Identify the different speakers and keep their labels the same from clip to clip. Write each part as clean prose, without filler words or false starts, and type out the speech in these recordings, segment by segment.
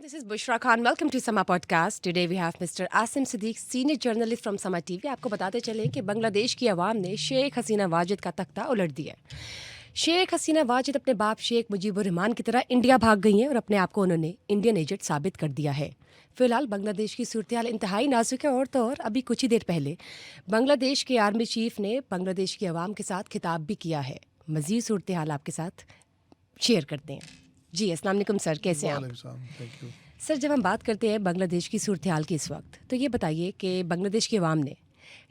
Speaker 1: This is Bushra Khan. Welcome to Sama Podcast. Today we have Mr. Asim Siddiq, senior journalist from Sama TV. आपको बताते चलें कि बांग्लादेश की आवाम ने शेख हसीना वाजिद का तख्ता उलट दिया है। शेख हसीना वाजिद अपने बाप शेख मुजीबुर रहमान की तरह इंडिया भाग गई हैं और अपने आप को उन्होंने इंडियन एजेंट साबित कर दिया है। फिलहाल बांग्लादेश की सूरत हाल इंतहाई नाजुक है और अभी कुछ ही देर पहले बांग्लादेश के आर्मी चीफ ने बांग्लादेश की आवाम के साथ खिताब भी किया है। मज़ीद सूरत हाल आपके साथ शेयर करते हैं। जी अस्सलाम वालेकुम सर, कैसे हैं आप? सर, जब हम बात करते हैं बांग्लादेश की सूरत हाल की इस वक्त, तो ये बताइए कि बांग्लादेश की आवाम ने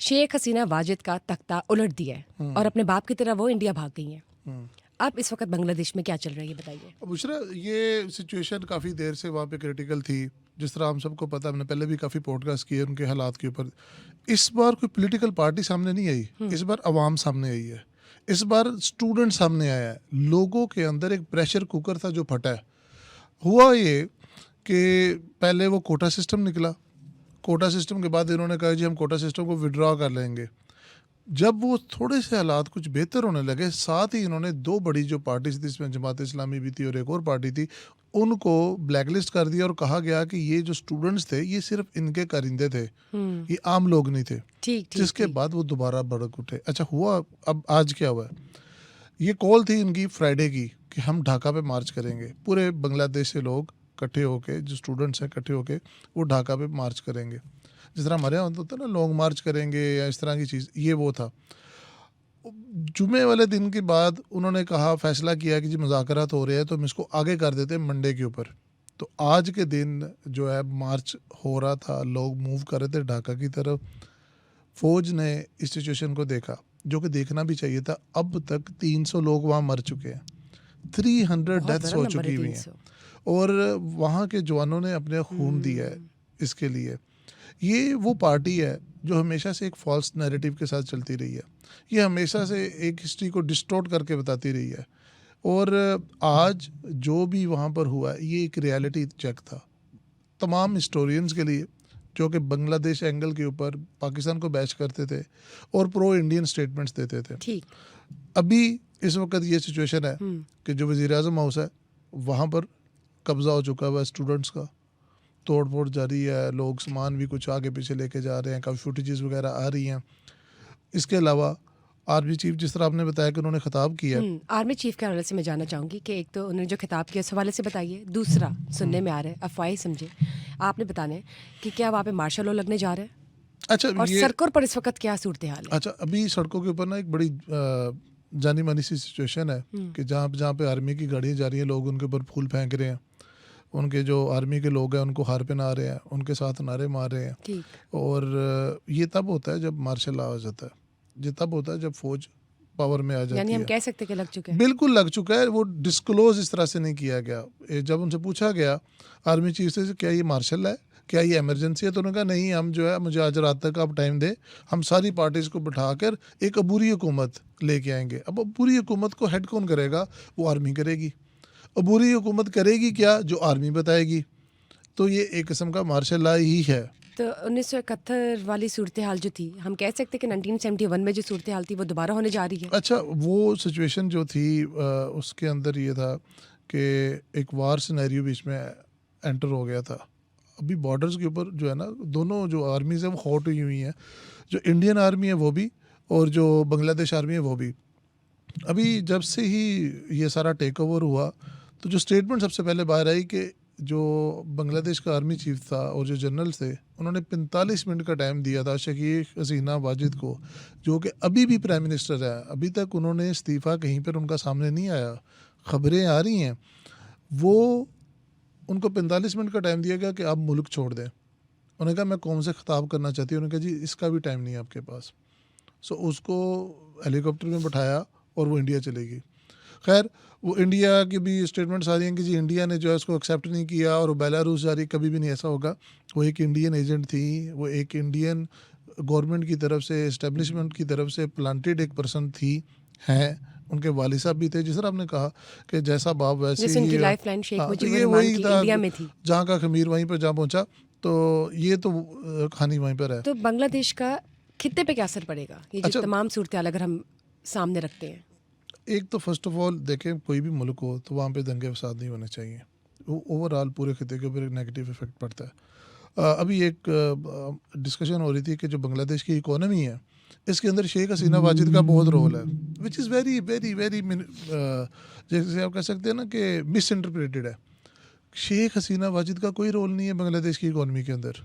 Speaker 1: शेख हसीना वाजिद का तख्ता उलट दिया है और अपने बाप की तरह वो इंडिया भाग गई हैं। अब इस वक्त बांग्लादेश में क्या चल रहा है ये बताइए।
Speaker 2: बुशरा, ये सिचुएशन काफ़ी देर से वहाँ पे क्रिटिकल थी। जिस तरह हम सबको पता, हमने पहले भी काफ़ी पॉडकास्ट किए उनके हालात के ऊपर। इस बार कोई पॉलिटिकल पार्टी सामने नहीं आई, इस बार अवाम सामने आई है। इस बार स्टूडेंट सामने आया है। लोगों के अंदर एक प्रेशर कुकर था जो फटा है। हुआ ये कि पहले वो कोटा सिस्टम निकला, कोटा सिस्टम के बाद इन्होंने कहा जी हम कोटा सिस्टम को विड्रॉ कर लेंगे। जब वो थोड़े से हालात कुछ बेहतर होने लगे, साथ ही इन्होंने दो बड़ी जो पार्टीज थी, इसमें जमात इस्लामी भी थी और एक और पार्टी थी, उनको ब्लैकलिस्ट कर दिया और कहा गया कि ये जो स्टूडेंट्स थे ये सिर्फ इनके कारिंदे थे, ये आम लोग नहीं थे। जिसके बाद वो दोबारा भड़क उठे। अच्छा हुआ, अब आज क्या हुआ है? ये कॉल थी इनकी फ्राइडे की कि हम ढाका पे मार्च करेंगे। पूरे बांग्लादेश से लोग इकट्ठे होके, जो स्टूडेंट्स हैं इकट्ठे होके, वो ढाका पे मार्च करेंगे। जिस तरह हमारे यहाँ होता है ना, लॉन्ग मार्च करेंगे या इस तरह की चीज़, ये वो था। जुमे वाले दिन के बाद उन्होंने कहा, फैसला किया कि जी मुज़ाकरात हो रहे हैं तो हम इसको आगे कर देते हैं मंडे के ऊपर। तो आज के दिन जो है मार्च हो रहा था, लोग मूव कर रहे थे ढाका की तरफ। फौज ने इस सिचुएशन को देखा, जो कि देखना भी चाहिए था। अब तक 300 लोग वहाँ मर चुके हैं, 300 डेथ्स हो चुकी हुई हैं और वहाँ के जवानों ने अपने खून दिया है इसके लिए। ये वो पार्टी है जो हमेशा से एक फॉल्स नैरेटिव के साथ चलती रही है। ये हमेशा से एक हिस्ट्री को डिस्टॉर्ट करके बताती रही है और आज जो भी वहाँ पर हुआ ये एक रियलिटी चेक था तमाम हिस्टोरियंस के लिए, जो कि बांग्लादेश एंगल के ऊपर पाकिस्तान को बैच करते थे और प्रो इंडियन स्टेटमेंट्स देते थे।
Speaker 1: ठीक।
Speaker 2: अभी इस वक्त ये सिचुएशन है कि जो वज़ीर आज़म हाउस है वहाँ पर कब्ज़ा हो चुका है स्टूडेंट्स का, तोड़ फोड़ जारी है, लोग सामान भी कुछ आगे पीछे लेके जा रहे हैं, काफ़ी फुटेजेस वगैरह आ रही हैं। इसके अलावा आर्मी चीफ, जिस तरह आपने बताया कि उन्होंने खिताब किया,
Speaker 1: आर्मी चीफ के हवाले से मैं जानना चाहूँगी कि एक तो उन्होंने जो खिताब किया उस हवाले से बताइए, दूसरा सुनने में आ रहा है, अफवाही समझे, आपने बताना है कि क्या वहाँ पे मार्शल लॉ लगने जा रहा है।
Speaker 2: अच्छा,
Speaker 1: और सड़कों पर इस वक्त क्या सूरत हाल है?
Speaker 2: अच्छा, अभी सड़कों के ऊपर ना एक बड़ी जानी मानी सी सिचुएशन है कि जहाँ पे आर्मी की गाड़ियाँ जा रही हैं, लोग उनके ऊपर फूल फेंक रहे हैं, उनके जो आर्मी के लोग हैं उनको हार पहना रहे हैं, उनके साथ नारे मार रहे हैं। और ये तब होता है जब मार्शल लॉ आ जाता है, ये तब होता है जब फौज पावर में आ जाती है।
Speaker 1: यानी हम कह सकते हैं कि लग चुका है।
Speaker 2: बिल्कुल लग चुका है। वो डिस्क्लोज इस तरह से नहीं किया गया। जब उनसे पूछा गया आर्मी चीफ से क्या ये मार्शल है, क्या ये इमरजेंसी है, तो उन्होंने कहा नहीं, हम जो है, मुझे आज रात तक आप टाइम दे, हम सारी पार्टीज को बिठाकर एक अबूरी हुकूमत लेके आएंगे। अब अबूरी हुकूमत को हेड कौन करेगा? वो आर्मी करेगी। अबूरी हुकूमत करेगी क्या? जो आर्मी बताएगी। तो ये एक किस्म का मार्शल लॉ ही है।
Speaker 1: तो 1971 वाली सूरत हाल जो थी, हम कह सकते कि 1971 में जो सूरत हाल थी वो दोबारा होने जा रही है।
Speaker 2: अच्छा, वो सिचुएशन जो थी उसके अंदर ये था कि एक वार सिनेरियो बीच में एंटर हो गया था। अभी बॉर्डर्स के ऊपर जो है ना, दोनों जो आर्मीज़ हैं वो हॉट हुई हैं, जो इंडियन आर्मी है वो भी और जो बांग्लादेश आर्मी है वो भी। अभी जब से ही ये सारा टेक ओवर हुआ तो जो स्टेटमेंट सबसे पहले बाहर आई कि जो बांग्लादेश का आर्मी चीफ था और जो जनरल्स थे, उन्होंने 45 मिनट का टाइम दिया था शेख हसीना वाजिद को, जो कि अभी भी प्राइम मिनिस्टर है। अभी तक उन्होंने इस्तीफ़ा कहीं पर उनका सामने नहीं आया, ख़बरें आ रही हैं। वो उनको 45 मिनट का टाइम दिया गया कि आप मुल्क छोड़ दें। उन्होंने कहा मैं कौम से ख़िताब करना चाहती हूँ। उन्होंने कहा जी इसका भी टाइम नहीं है आपके पास। सो उसको हेलीकॉप्टर में बैठाया और वो इंडिया चलेगी। खैर, वो इंडिया की भी स्टेटमेंट्स आ रही हैं कि जी इंडिया ने जो है उसको एक्सेप्ट नहीं किया और बेलारूस जा रही, कभी भी नहीं ऐसा होगा। वो एक इंडियन एजेंट थी, वो एक इंडियन गवर्नमेंट की तरफ से, इस्टेब्लिशमेंट की तरफ से प्लांटेड एक पर्सन थी, हैं। उनके वालिद साहब भी थे, जिस तरह आपने कहा कि जैसा बाप वैसे ही।
Speaker 1: उनकी लाइफलाइन शेख
Speaker 2: तो
Speaker 1: मुजीबुर
Speaker 2: ये
Speaker 1: रहमान
Speaker 2: वही
Speaker 1: की
Speaker 2: था,
Speaker 1: इंडिया में थी,
Speaker 2: जहाँ का खमीर वहीं पर जा पहुँचा। तो ये तो कहानी वहीं पर है।
Speaker 1: तो बांग्लादेश का खित्ते पे क्या असर पड़ेगा ये जो तमाम सूरत हाल अगर हम सामने रखते हैं?
Speaker 2: एक तो फर्स्ट ऑफ ऑल देखें, कोई भी मुल्क हो तो वहाँ पे दंगे फसाद नहीं होने चाहिए। ओवरऑल पूरे खिते के ऊपर एक नेगेटिव इफेक्ट पड़ता है। अभी एक डिस्कशन हो रही थी कि जो बांग्लादेश की इकोनॉमी है इसके अंदर शेख हसीना वाजिद का बहुत रोल है, which is very very very जैसे आप कह सकते हैं ना कि मिस इंटरप्रेटेड है। शेख हसीना वाजिद का कोई रोल नहीं है बांग्लादेश की इकोनॉमी के अंदर,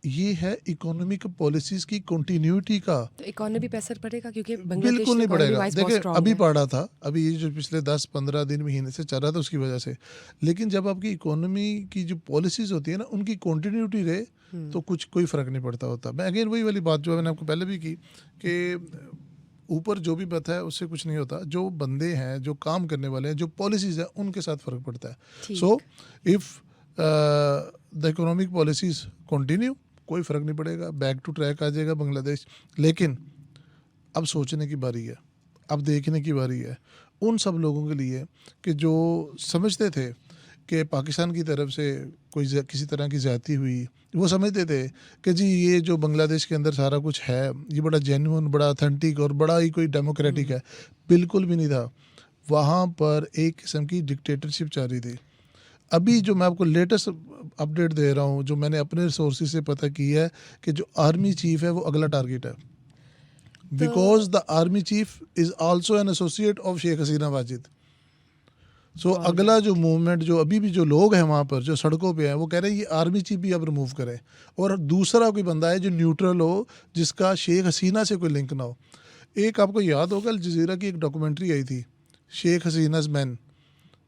Speaker 2: ये है इकोनॉमिक पॉलिसीज़ की कंटिन्यूटी का।
Speaker 1: तो इकोनॉमी पे असर पड़ेगा क्योंकि बांग्लादेश
Speaker 2: बिल्कुल नहीं
Speaker 1: इकोनॉमी
Speaker 2: पड़ेगा।
Speaker 1: वाइज बहुत
Speaker 2: देखिए
Speaker 1: स्ट्रांग
Speaker 2: अभी
Speaker 1: है।
Speaker 2: पढ़ा था, अभी ये जो पिछले 10-15 दिन महीने से चल रहा था उसकी वजह से, लेकिन जब आपकी इकोनॉमी की जो पॉलिसीज़ होती है ना उनकी कंटिन्यूटी रहे तो कुछ कोई फ़र्क नहीं पड़ता होता। मैं अगेन वही वाली बात जो मैंने आपको पहले भी की कि ऊपर जो भी बात है उससे कुछ नहीं होता, जो बंदे हैं जो काम करने वाले हैं जो पॉलिसीज़ हैं उनके साथ फ़र्क पड़ता है।
Speaker 1: ठीक।
Speaker 2: So if the economic policies continue कोई फ़र्क नहीं पड़ेगा, बैक टू ट्रैक आ जाएगा बांग्लादेश। लेकिन अब सोचने की बारी है, अब देखने की बारी है उन सब लोगों के लिए कि जो समझते थे कि पाकिस्तान की तरफ से कोई किसी तरह की ज़्यादती हुई, वो समझते थे कि जी ये जो बांग्लादेश के अंदर सारा कुछ है ये बड़ा जेन्युइन, बड़ा ऑथेंटिक और बड़ा ही कोई डेमोक्रेटिक है। बिल्कुल भी नहीं था। वहाँ पर एक किस्म की डिक्टेटरशिप चल रही थी। अभी जो मैं आपको लेटेस्ट अपडेट दे रहा हूँ, जो मैंने अपने सोर्सेज से पता की है कि जो आर्मी चीफ है वो अगला टारगेट है, because the army chief is also an associate of Sheikh Hasina Wajed. So अगला जो मूवमेंट, जो अभी भी जो लोग हैं वहाँ पर जो सड़कों पे हैं वो कह रहे हैं ये आर्मी चीफ भी अब रिमूव करें और दूसरा कोई बंदा है जो न्यूट्रल हो, जिसका शेख हसीना से कोई लिंक ना हो। एक आपको याद होगा अल जज़ीरा की एक डॉक्यूमेंट्री आई थी, शेख हसीनाज मैन।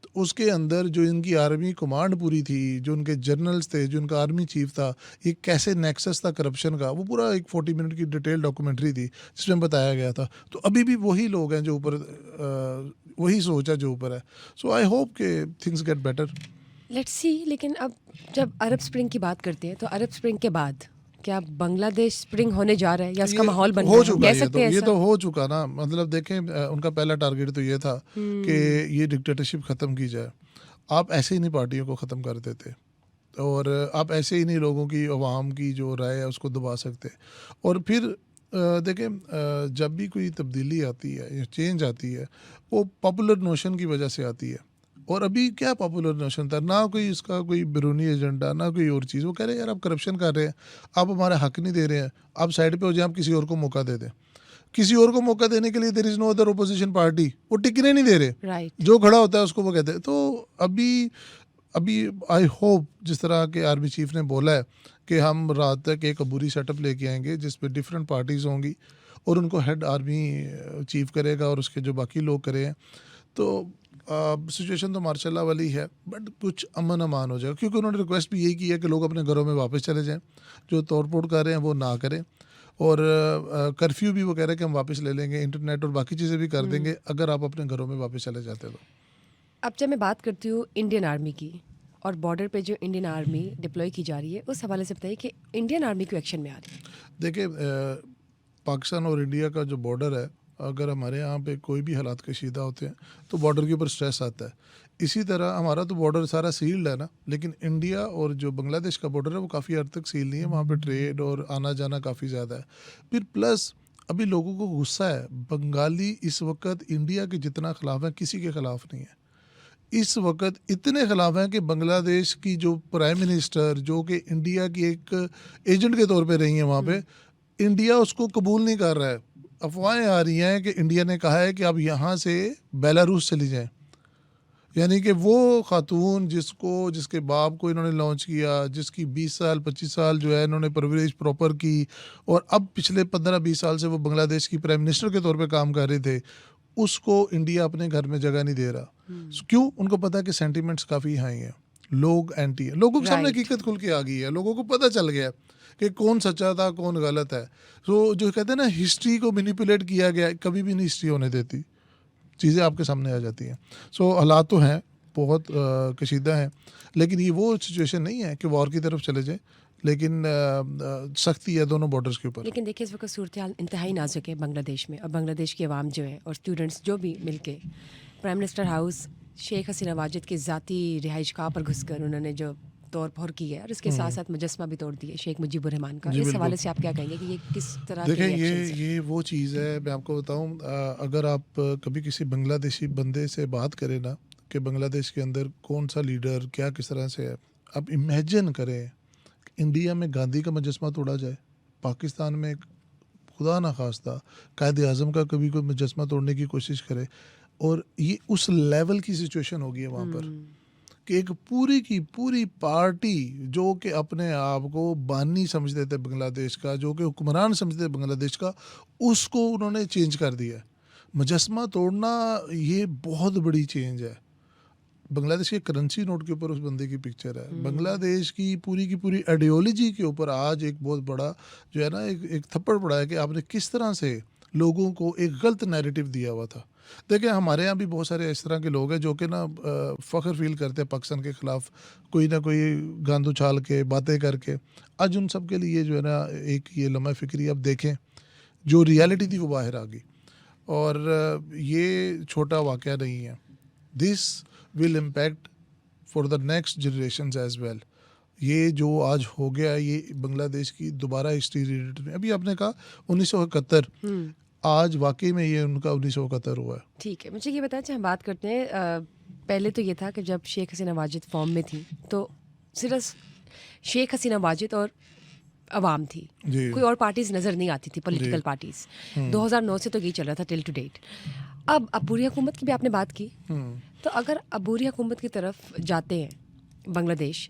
Speaker 2: तो उसके अंदर जो इनकी आर्मी कमांड पूरी थी, जो उनके जनरल्स थे, जो उनका आर्मी चीफ था, ये कैसे नेक्सस था करप्शन का, वो पूरा एक 40 मिनट की डिटेल डॉक्यूमेंट्री थी जिसमें बताया गया था। तो अभी भी वही लोग हैं जो ऊपर, वही सोच है जो ऊपर है। सो आई होप के things get better.
Speaker 1: Let's see. लेकिन अब जब अरब स्प्रिंग की बात करते हैं तो अरब स्प्रिंग के बाद क्या बांग्लादेश स्प्रिंग होने जा रहा है या उसका माहौल बन
Speaker 2: हो
Speaker 1: रहा है?
Speaker 2: चुका
Speaker 1: कह
Speaker 2: ये
Speaker 1: सकते
Speaker 2: तो,
Speaker 1: हैं
Speaker 2: ये
Speaker 1: ऐसा?
Speaker 2: तो हो चुका ना। मतलब देखें उनका पहला टारगेट तो ये था कि ये डिक्टेटरशिप ख़त्म की जाए। आप ऐसे ही नहीं पार्टियों को ख़त्म कर देते और आप ऐसे ही नहीं लोगों की, अवाम की जो राय है उसको दबा सकते। और फिर देखें जब भी कोई तब्दीली आती है या चेंज आती है वो पॉपुलर नोशन की वजह से आती है। और अभी क्या पॉपुलर नोशन था, ना कोई इसका कोई बैरूनी एजेंडा, ना कोई और चीज़। वो कह रहे हैं यार आप करप्शन कर रहे हैं, आप हमारा हक नहीं दे रहे हैं, आप साइड पे हो जाए, आप किसी और को मौका दे दें। किसी और को मौका देने के लिए there is no other opposition party, वो टिकने नहीं दे रहे।
Speaker 1: राइट।
Speaker 2: जो खड़ा होता है उसको वो कहते हैं। तो अभी अभी आई होप जिस तरह के आर्मी चीफ ने बोला है कि हम रात तक एक अबूरी सेटअप लेके आएंगे जिसपे डिफरेंट पार्टीज़ होंगी और उनको हेड आर्मी चीफ करेगा और उसके जो बाकी लोग करें, तो सिचुएशन तो मार्शाल्लाह वाली है, बट कुछ अमन अमान हो जाएगा। क्योंकि उन्होंने रिक्वेस्ट भी यही की है कि लोग अपने घरों में वापस चले जाएं, जो तोड़ फोड़ कर रहे हैं वो ना करें। और कर्फ्यू भी वो कह रहे हैं कि हम वापस ले लेंगे, इंटरनेट और बाकी चीज़ें भी कर देंगे अगर आप अपने घरों में वापस चले जाते हो तो।
Speaker 1: अब जब मैं बात करती हूँ इंडियन आर्मी की और बॉर्डर पे जो इंडियन आर्मी डिप्लॉय की जा रही है, उस हवाले से बताइए कि इंडियन आर्मी क्यों एक्शन में आ रही है?
Speaker 2: देखिए पाकिस्तान और इंडिया का जो बॉर्डर है, अगर हमारे यहाँ पे कोई भी हालात कशीदा होते हैं तो बॉर्डर के ऊपर स्ट्रेस आता है। इसी तरह हमारा तो बॉर्डर सारा सील्ड है ना, लेकिन इंडिया और जो बांग्लादेश का बॉर्डर है वो काफ़ी हद तक सील नहीं है। वहाँ पे ट्रेड और आना जाना काफ़ी ज़्यादा है। फिर प्लस अभी लोगों को गुस्सा है, बंगाली इस वक्त इंडिया के जितना खिलाफ है किसी के खिलाफ नहीं है। इस वक्त इतने खिलाफ हैं कि बांग्लादेश की जो प्राइम मिनिस्टर, जो कि इंडिया की एक एजेंट के तौर पे रही हैं वहाँ पे, इंडिया उसको कबूल नहीं कर रहा है। अफवाहें आ रही हैं कि इंडिया ने कहा है कि आप यहाँ से बेलारूस चली जाएं। यानी कि वो खातून जिसके बाप को इन्होंने लॉन्च किया, जिसकी 20 साल 25 साल जो है इन्होंने परवरिश प्रॉपर की, और अब पिछले 15-20 साल से वो बांग्लादेश की प्राइम मिनिस्टर के तौर पे काम कर रहे थे, उसको इंडिया अपने घर में जगह नहीं दे रहा। क्यों? उनको पता है कि सेंटिमेंट्स काफ़ी हाई हैं, लोग एंटी है, लोगों के सामने
Speaker 1: Right.
Speaker 2: हकीकत खुल के आ गई है, लोगों को पता चल गया कि कौन सच्चा था कौन गलत है। तो जो कहते हैं ना हिस्ट्री को मैनिपुलेट किया गया, कभी भी नहीं हिस्ट्री होने देती, चीज़ें आपके सामने आ जाती हैं। सो हालात तो हैं बहुत कशीदा हैं, लेकिन ये वो सिचुएशन नहीं है कि वॉर की तरफ चले जाए, लेकिन सख्ती है दोनों बॉर्डर्स के ऊपर।
Speaker 1: लेकिन देखिए इस वक्त सूरत हाल इंतहाई नाजुक है बांग्लादेश में, और बांग्लादेश की आवाम जो है और स्टूडेंट्स जो भी मिलके prime minister house Sheikh Hasina Wajid के ज़ाती रिहाइश गाह पर घुसकर उन्होंने जो तोड़ फोड़ की है, और इसके साथ साथ मुजस्मा भी तोड़ दिए शेख मुजीबुर रहमान का।
Speaker 2: जी,
Speaker 1: इस
Speaker 2: बिल्कुल।
Speaker 1: हवाले से आप क्या कहेंगे कि ये किस तरह के
Speaker 2: देखें
Speaker 1: reactions हैं?
Speaker 2: ये वो चीज़ है, मैं आपको बताऊं, अगर आप कभी किसी बांग्लादेशी बंदे से बात करें ना कि बांग्लादेश के अंदर कौन सा लीडर क्या किस तरह से है। अब इमेजिन करें इंडिया में गांधी का मुजस्मा तोड़ा जाए, पाकिस्तान में खुदा ना खास्ता कायद आज़म का कभी कोई मुजस्मा तोड़ने की कोशिश करे, और ये उस लेवल की सिचुएशन होगी है वहाँ पर कि एक पूरी की पूरी पार्टी जो कि अपने आप को बानी समझते थे बांग्लादेश का, जो कि हुक्मरान समझते थे बांग्लादेश का, उसको उन्होंने चेंज कर दिया। मुजस्मा तोड़ना ये बहुत बड़ी चेंज है। बांग्लादेश के करेंसी नोट के ऊपर उस बंदे की पिक्चर है। बांग्लादेश की पूरी आइडियोलॉजी के ऊपर आज एक बहुत बड़ा जो है ना एक थप्पड़ पड़ा है कि आपने किस तरह से लोगों को एक गलत नैरेटिव दिया हुआ था। देखिए हमारे यहाँ भी बहुत सारे इस तरह के लोग हैं जो कि ना फ़ख्र फील करते हैं पाकिस्तान के ख़िलाफ़, कोई ना कोई गंद उछाल के बातें करके। आज उन सब के लिए जो है ना एक ये लम्हा फ़िक्री अब देखें, जो रियलिटी थी वो बाहर आ गई, और ये छोटा वाक़या नहीं है। This will impact for the next generations as well. ये जो आज हो गया ये बांग्लादेश की दोबारा हिस्ट्री रीड में, अभी आपने कहा 1971, आज वाकई में ये उनका 1971 हुआ है।
Speaker 1: ठीक है, मुझे ये बताएं, हम बात करते हैं पहले तो ये था कि जब शेख हसीना वाजिद फॉर्म में थी तो सिर्फ शेख हसीना वाजिद और अवाम थी, कोई और पार्टीज नज़र नहीं आती थी, पॉलिटिकल पार्टीज। 2009 से तो यही चल रहा था टिल टू डेट। अब अबूरी हुकूमत की भी आपने बात की, तो अगर अबूरी हुकूमत की तरफ जाते हैं बांग्लादेश,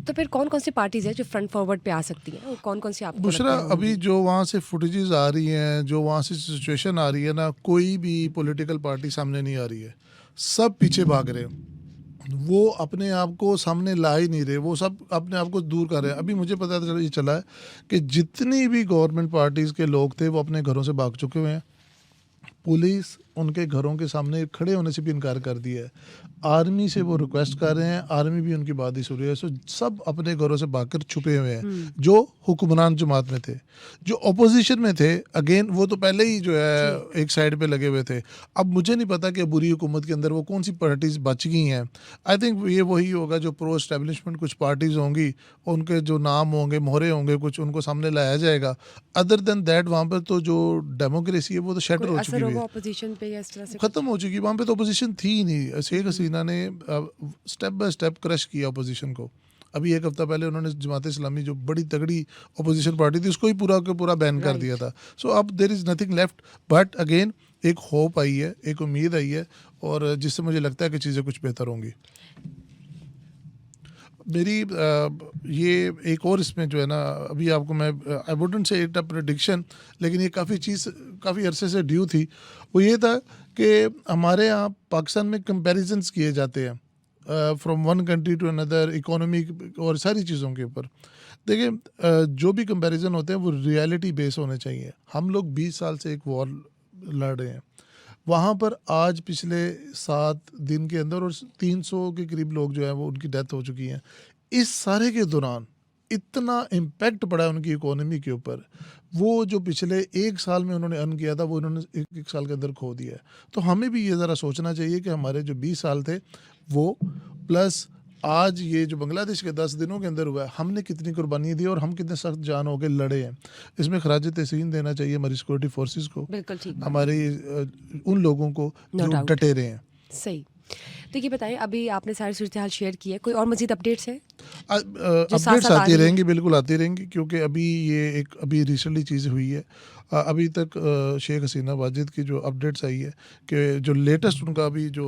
Speaker 1: तो फिर कौन कौन सी पार्टीज है जो फ्रंट फॉरवर्ड पे आ सकती हैं, और कौन कौन सी आपको
Speaker 2: बुशरा अभी जो वहाँ से फुटेजेस आ रही हैं, जो वहाँ से सिचुएशन आ रही है ना, कोई भी पॉलिटिकल पार्टी सामने नहीं आ रही है, सब पीछे भाग रहे हैं। वो अपने आप को सामने ला ही नहीं रहे, वो सब अपने आप को दूर कर रहे हैं। अभी मुझे पता चला है कि जितनी भी गवर्नमेंट पार्टीज़ के लोग थे वो अपने घरों से भाग चुके हुए हैं। पुलिस उनके घरों के सामने खड़े होने से भी इनकार कर दिया है। आर्मी से वो रिक्वेस्ट कर रहे हैं, आर्मी भी उनकी बात ही सुन रही है। सो सब अपने घरों से भागकर छुपे हुए हैं। जो हुक्मरान जमात में थे, जो अपोजिशन में थे, अगेन वो तो पहले ही जो है एक साइड पे लगे हुए थे। अब मुझे नहीं पता कि बुरी हुकूमत के अंदर वो कौन सी पार्टीज बच गई हैं। आई थिंक ये वही होगा जो प्रो एस्टेब्लिशमेंट कुछ पार्टीज होंगी, उनके जो नाम होंगे, मोहरे होंगे, कुछ उनको सामने लाया जाएगा। अदर देन दैट वहाँ पर तो जो डेमोक्रेसी है वो तो शटर हो चुकी है,
Speaker 1: अपोजिशन पे या इस तरह से
Speaker 2: खत्म हो चुकी। वहाँ पे तो अपोजिशन थी ही नहीं। शेख हसीना ने स्टेप बाय स्टेप क्रश किया अपोजिशन को। अभी एक हफ्ता पहले उन्होंने जमात इस्लामी जो बड़ी तगड़ी अपोजिशन पार्टी थी उसको ही पूरा के पूरा बैन कर दिया था। सो अब there is nothing left, but again एक होप आई है, एक उम्मीद आई है, और जिससे मुझे लगता है कि चीज़ें कुछ बेहतर होंगी। मेरी ये एक और इसमें जो है ना, अभी आपको मैं I wouldn't say it a prediction, लेकिन ये काफ़ी अरसे से ड्यू थी। वो ये था कि हमारे यहाँ पाकिस्तान में कंपैरिजन्स किए जाते हैं from one country to another, economic और सारी चीज़ों के ऊपर। देखिए जो भी कंपैरिजन होते हैं वो रियलिटी बेस होने चाहिए। हम लोग 20 साल से एक वॉर लड़ रहे हैं, वहाँ पर आज पिछले 7 दिन के अंदर और 300 के करीब लोग जो है वो उनकी डेथ हो चुकी हैं। इस सारे के दौरान इतना इम्पैक्ट पड़ा है उनकी इकोनॉमी के ऊपर, वो जो पिछले 1 साल में उन्होंने अर्न किया था वो उन्होंने एक साल के अंदर खो दिया है। तो हमें भी ये ज़रा सोचना चाहिए कि हमारे जो 20 साल थे वो प्लस आज ये जो बांग्लादेश के 10 दिनों के अंदर हुआ है, हमने कितनी कुर्बानी दी और हम कितने सख्त जान हो के लड़े हैं। इसमें खराज तहसीन देना चाहिए हमारी सिक्योरिटी फोर्सेस को,
Speaker 1: बिल्कुल ठीक,
Speaker 2: हमारे उन लोगों को जो डटे रहे हैं।
Speaker 1: सही। तो ये बताइए, अभी आपने सारी सूरत हाल शेयर की है, कोई और मजीद अपडेट्स हैं?
Speaker 2: अपडेट्स आती रहेंगी, बिल्कुल आती रहेंगी, क्योंकि अभी ये एक अभी रिसेंटली चीज़ हुई है। अभी तक शेख हसीना वाजिद की जो अपडेट्स आई है कि जो लेटेस्ट उनका अभी जो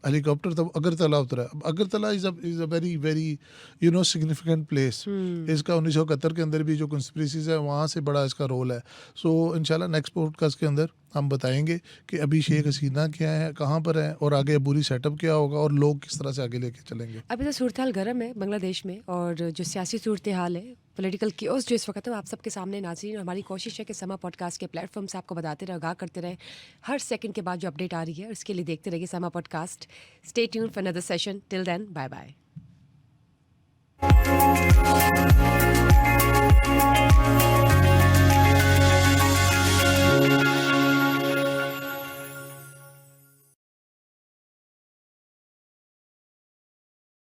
Speaker 2: हेलीकॉप्टर था अगरतला उतरा। अब Agartala is a very significant place. इसका 1971 के अंदर भी जो कंस्पिरेसीज है वहाँ से बड़ा इसका रोल है। सो इंशाल्लाह नेक्स्ट पॉडकास्ट के अंदर हम बताएंगे कि अभी शेख हसीना क्या है, कहाँ पर है, और आगे बुरी सेटअप क्या होगा और लोग किस तरह से आगे लेके चलेंगे।
Speaker 1: अभी तो सूरत हाल गर्म है बांग्लादेश में, और जो सियासी सूरत हाल है, पॉलिटिकल कियोस जो इस वक्त है, आप सबके सामने नाज़रीन। हमारी कोशिश है कि समा पॉडकास्ट के प्लेटफॉर्म से आपको बताते रहे, आगाह करते रहे हर सेकंड के बाद जो अपडेट आ रही है। उसके लिए देखते रहिए Samaa podcast. Stay tuned for another session. Till then, bye bye.